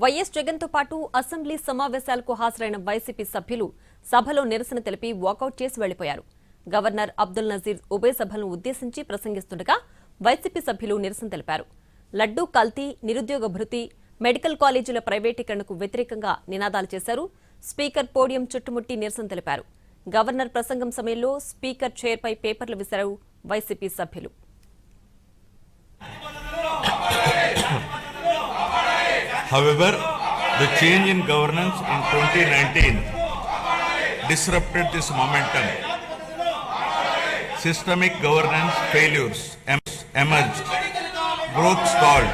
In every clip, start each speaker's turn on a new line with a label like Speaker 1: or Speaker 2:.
Speaker 1: YS Jagan తో పాటు assembly సమావేశాలకు హాజరైన వైసీపీ సభ్యులు సభలో నిరసన తెలిపి వాకౌట్ చేసి వెళ్లిపోయారు. గవర్నర్ అబ్దుల్ నజీర్ ఉభయ సభలను ఉద్దేశించి ప్రసంగిస్తుండగా వైసీపీ సభ్యులు నిరసన తెలిపారు. లడ్డూ కల్తీ, నిరుద్యోగ భృతి, మెడికల్ కాలేజీల ప్రైవేటీకరణకు వ్యతిరేకంగా నినాదాలు చేశారు. స్పీకర్ పోడియం చుట్టుముట్టి నిరసన తెలిపారు. గవర్నర్ ప్రసంగం సమయంలో స్పీకర్ చైర్పై పేపర్లు విసిరారు వైసీపీ సభ్యులు.
Speaker 2: However, the change in governance in 2019 disrupted this momentum. Systemic governance failures emerged, growth stalled,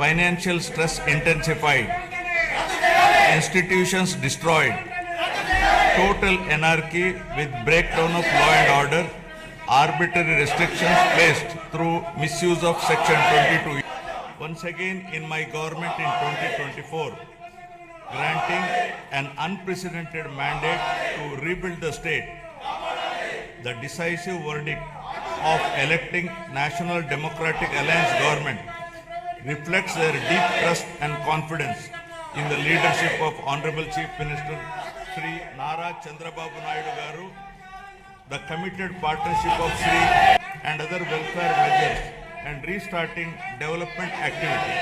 Speaker 2: financial stress intensified, institutions destroyed, total anarchy with breakdown of law and order, arbitrary restrictions placed through misuse of Section 22. Once again in my government in 2024, granting an unprecedented mandate to rebuild the state. The decisive verdict of electing National Democratic Alliance government reflects their deep trust and confidence in the leadership of Honorable Chief Minister Sri Nara Chandrababu Naidu Garu, the committed partnership of Sri and other welfare measures and restarting development activity.